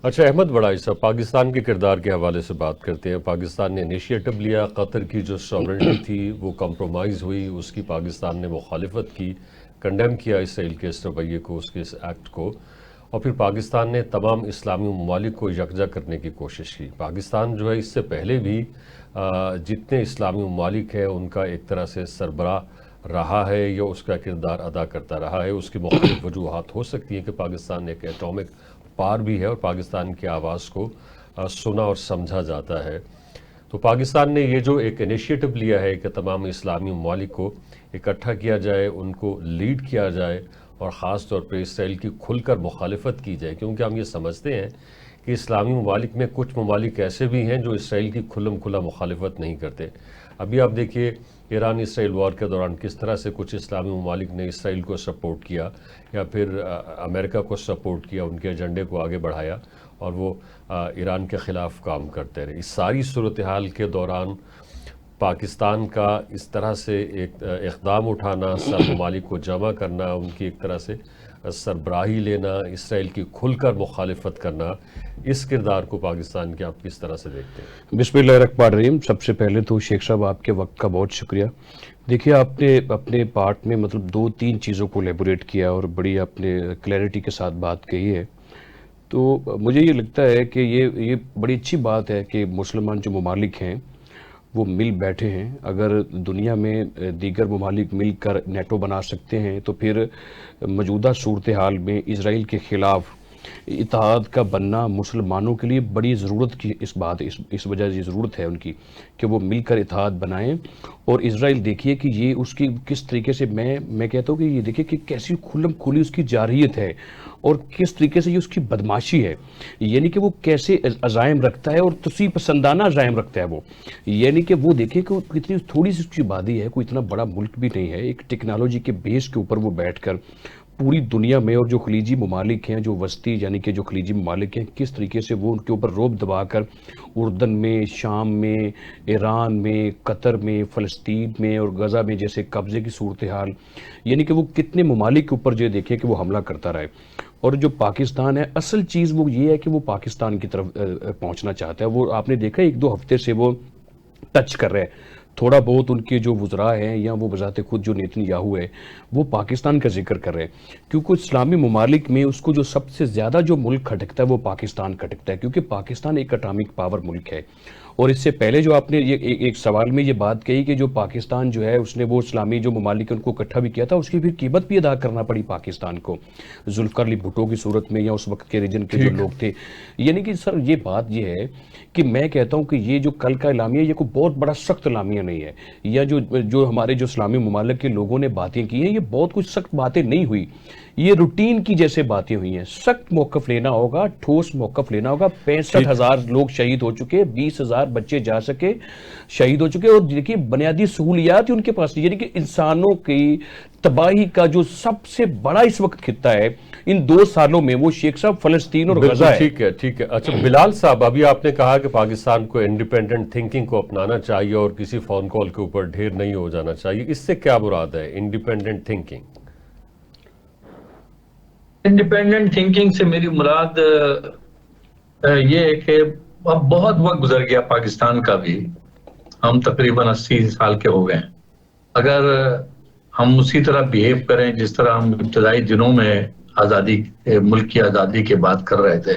اچھا احمد بڑائی صاحب، پاکستان کے کردار کے حوالے سے بات کرتے ہیں۔ پاکستان نے انیشیٹو لیا، قطر کی جو سورنٹی تھی وہ کمپرومائز ہوئی، اس کی پاکستان نے مخالفت کی، کنڈیم کیا اسرائیل کے اس رویے کو، اس کے اس ایکٹ کو، اور پھر پاکستان نے تمام اسلامی ممالک کو یکجا کرنے کی کوشش کی۔ پاکستان جو ہے اس سے پہلے بھی جتنے اسلامی ممالک ہیں ان کا ایک طرح سے سربراہ رہا ہے یا اس کا کردار ادا کرتا رہا ہے۔ اس کی مختلف وجوہات ہو سکتی ہیں کہ پاکستان ایک ایٹامک پار بھی ہے اور پاکستان کی آواز کو سنا اور سمجھا جاتا ہے۔ تو پاکستان نے یہ جو ایک انیشیٹو لیا ہے کہ تمام اسلامی ممالک کو اکٹھا کیا جائے، ان کو لیڈ کیا جائے اور خاص طور پر اسرائیل کی کھل کر مخالفت کی جائے، کیونکہ ہم یہ سمجھتے ہیں کہ اسلامی ممالک میں کچھ ممالک ایسے بھی ہیں جو اسرائیل کی کھلم کھلا مخالفت نہیں کرتے۔ ابھی آپ دیکھیے ایران اسرائیل وار کے دوران کس طرح سے کچھ اسلامی ممالک نے اسرائیل کو سپورٹ کیا یا پھر امریکہ کو سپورٹ کیا، ان کے ایجنڈے کو آگے بڑھایا اور وہ ایران کے خلاف کام کرتے رہے۔ اس ساری صورتحال کے دوران پاکستان کا اس طرح سے ایک اقدام اٹھانا، سب ممالک کو جمع کرنا، ان کی ایک طرح سے سربراہی لینا، اسرائیل کی کھل کر مخالفت کرنا، اس کردار کو پاکستان کے آپ کس طرح سے دیکھتے ہیں؟ بسم اللہ الرحمن الرحیم۔ سب سے پہلے تو شیخ صاحب آپ کے وقت کا بہت شکریہ۔ دیکھیے آپ نے اپنے پارٹ میں مطلب 2-3 چیزوں کو لیبوریٹ کیا اور بڑی آپ نے کلیئرٹی کے ساتھ بات کہی ہے۔ تو مجھے یہ لگتا ہے کہ یہ بڑی اچھی بات ہے کہ مسلمان جو ممالک ہیں وہ مل بیٹھے ہیں۔ اگر دنیا میں دیگر ممالک مل کر نیٹو بنا سکتے ہیں تو پھر موجودہ صورتحال میں اسرائیل کے خلاف اتحاد کا بننا مسلمانوں کے لیے بڑی ضرورت کی اس وجہ سے ضرورت ہے ان کی کہ وہ مل کر اتحاد بنائیں۔ اور اسرائیل دیکھیے کہ یہ اس کی کس طریقے سے میں کہتا ہوں کہ یہ دیکھیے کہ کیسی کھلم کھلی اس کی جارحیت ہے اور کس طریقے سے یہ اس کی بدماشی ہے، یعنی کہ وہ کیسے عزائم رکھتا ہے اور توسیع پسندانہ عزائم رکھتا ہے وہ، یعنی کہ وہ دیکھیں کہ کتنی تھوڑی سی اس کی آبادی ہے، کوئی اتنا بڑا ملک بھی نہیں ہے، ایک ٹیکنالوجی کے بیس کے اوپر وہ بیٹھ کر پوری دنیا میں اور جو خلیجی ممالک ہیں، جو وسطی یعنی کہ جو خلیجی ممالک ہیں، کس طریقے سے وہ ان کے اوپر روب دبا کر اردن میں، شام میں، ایران میں، قطر میں، فلسطین میں اور غزہ میں جیسے قبضے کی صورتحال، یعنی کہ وہ کتنے ممالک کے اوپر جو دیکھے کہ وہ حملہ کرتا رہے۔ اور جو پاکستان ہے، اصل چیز وہ یہ ہے کہ وہ پاکستان کی طرف پہنچنا چاہتا ہے۔ وہ آپ نے دیکھا 1-2 ہفتے سے وہ ٹچ کر رہے ہیں، تھوڑا بہت ان کے جو وزراء ہیں یا وہ بذات خود جو نیتن یاہو ہے وہ پاکستان کا ذکر کر رہے ہیں، کیونکہ اسلامی ممالک میں اس کو جو سب سے زیادہ جو ملک کھٹکتا ہے وہ پاکستان کھٹکتا ہے، کیونکہ پاکستان ایک اٹامک پاور ملک ہے۔ اور اس سے پہلے جو آپ نے ایک سوال میں یہ بات کہی کہ جو پاکستان جو ہے اس نے وہ اسلامی جو ممالک ان کو اکٹھا بھی کیا تھا، اس کی پھر قیمت بھی ادا کرنا پڑی پاکستان کو، ذوالفقار علی بھٹو کی صورت میں یا اس وقت کے ریجن کے جو لوگ تھے۔ یعنی کہ سر یہ بات یہ ہے کہ میں کہتا ہوں کہ یہ جو کل کا اعلامیہ یہ کوئی بہت بڑا سخت اعلامیہ نہیں ہے، یا جو ہمارے جو اسلامی ممالک کے لوگوں نے باتیں کی ہیں یہ بہت کچھ سخت باتیں نہیں ہوئی، یہ روٹین کی جیسے باتیں ہوئی ہیں۔ سخت موقف لینا ہوگا، ٹھوس موقف لینا ہوگا۔ 65,000 لوگ شہید ہو چکے، 20,000 بچے جا سکے شہید ہو چکے، اور دیکھیے بنیادی سہولیات ہی ان کے پاس، یعنی کہ انسانوں کی تباہی کا جو سب سے بڑا اس وقت خطہ ہے ان 2 سالوں میں وہ شیخ صاحب فلسطین اور غزہ ہے۔ ٹھیک ہے۔ اچھا بلال صاحب، ابھی آپ نے کہا کہ پاکستان کو انڈیپینڈنٹ تھنکنگ کو اپنانا چاہیے اور کسی فون کال کے اوپر ڈھیر نہیں ہو جانا چاہیے، اس سے کیا مراد ہے انڈیپینڈنٹ تھنکنگ؟ انڈیپینڈنٹ تھنکنگ سے میری مراد یہ ہے کہ اب بہت وقت گزر گیا پاکستان کا بھی، ہم تقریباً 80 سال کے ہو گئے ہیں۔ اگر ہم اسی طرح بیہیو کریں جس طرح ہم ابتدائی دنوں میں آزادی ملک کی آزادی کے بات کر رہے تھے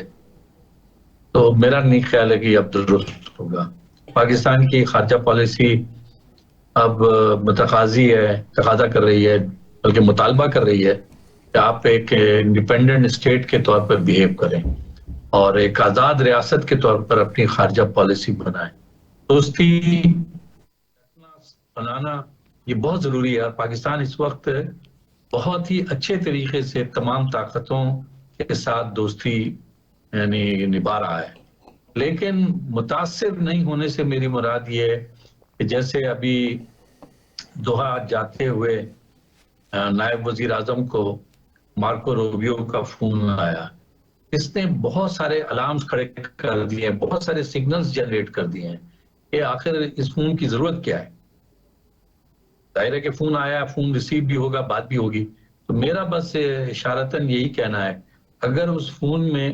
تو میرا نہیں خیال ہے کہ اب درست ہوگا۔ پاکستان کی خارجہ پالیسی اب تقاضا کر رہی ہے، بلکہ مطالبہ کر رہی ہے کہ آپ ایک انڈیپینڈنٹ اسٹیٹ کے طور پر بیہیو کریں اور ایک آزاد ریاست کے طور پر اپنی خارجہ پالیسی بنائیں۔ دوستی بنانا یہ بہت ضروری ہے، اور پاکستان اس وقت بہت ہی اچھے طریقے سے تمام طاقتوں کے ساتھ دوستی یعنی نبھا رہا ہے، لیکن متاثر نہیں ہونے سے میری مراد یہ ہے کہ جیسے ابھی دوحہ جاتے ہوئے نائب وزیر اعظم کو مارکو روبیو کا فون آیا، اس نے بہت سارے الارمز کھڑے کر دیے، بہت سارے سگنلز جنریٹ کر دیے ہیں کہ آخر اس فون کی ضرورت کیا ہے۔ ظاہر ہے کہ فون آیا، فون ریسیو بھی ہوگا، بات بھی ہوگی، تو میرا بس اشارتاً یہی کہنا ہے اگر اس فون میں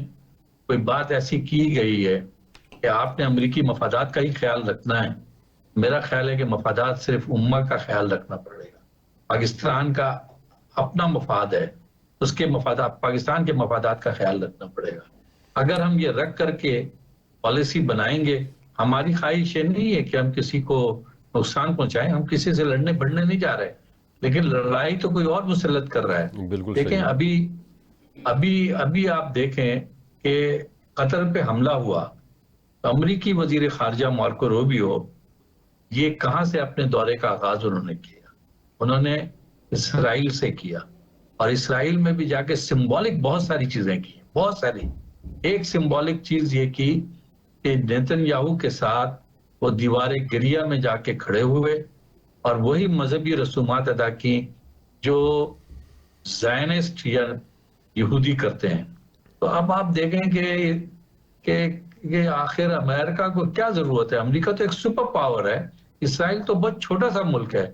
کوئی بات ایسی کی گئی ہے کہ آپ نے امریکی مفادات کا ہی خیال رکھنا ہے، میرا خیال ہے کہ مفادات صرف امہ کا خیال رکھنا پڑے گا. پاکستان کا اپنا مفاد ہے، اس کے مفادات، پاکستان کے مفادات کا خیال رکھنا پڑے گا. اگر ہم یہ رکھ کر کے پالیسی بنائیں گے، ہماری خواہش یہ نہیں ہے کہ ہم کسی کو نقصان پہنچائیں، ہم کسی سے لڑنے بڑھنے نہیں جا رہے، لیکن لڑائی تو کوئی اور مسلط کر رہا ہے. بالکل دیکھیں صحیح. ابھی آپ دیکھیں کہ قطر پہ حملہ ہوا، امریکی وزیر خارجہ مارکو روبیو، یہ کہاں سے اپنے دورے کا آغاز انہوں نے کیا؟ انہوں نے اسرائیل سے کیا، اور اسرائیل میں بھی جا کے سمبولک بہت ساری چیزیں کی، بہت ساری. ایک سمبولک چیز یہ کی کہ نیتن یاہو کے ساتھ وہ دیوار گریہ میں جا کے کھڑے ہوئے اور وہی مذہبی رسومات ادا کی جو زائنسٹ یا یہودی کرتے ہیں. تو اب آپ دیکھیں کہ آخر امریکہ کو کیا ضرورت ہے؟ امریکہ تو ایک سپر پاور ہے، اسرائیل تو بہت چھوٹا سا ملک ہے.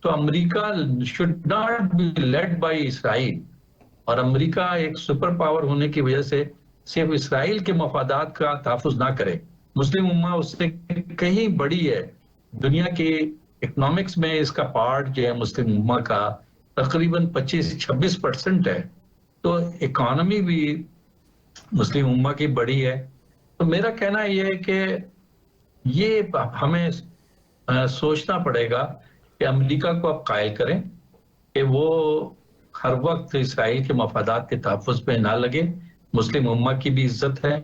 تو America should not be led by Israel, اور امریکہ ایک سپر پاور ہونے کی وجہ سے صرف اسرائیل کے مفادات کا تحفظ نہ کرے. مسلم امہ اس سے کہیں بڑی ہے، دنیا کی اکنامکس میں اس کا پارٹ جو ہے مسلم امہ کا تقریباً 25-26% ہے. تو اکانومی بھی مسلم امہ کی بڑی ہے. تو میرا کہنا یہ ہے کہ یہ ہمیں سوچنا پڑے گا کہ امریکہ کو اب قائل کریں کہ وہ ہر وقت اسرائیل کے مفادات کے تحفظ پہ نہ لگے. مسلم امہ کی بھی عزت ہے،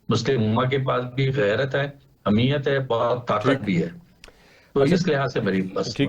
مسلم امہ کے پاس بھی غیرت ہے، حمیت ہے، بہت طاقت ٹھیک. بھی ہے. تو اچھا اس لحاظ سے میری بس ٹھیک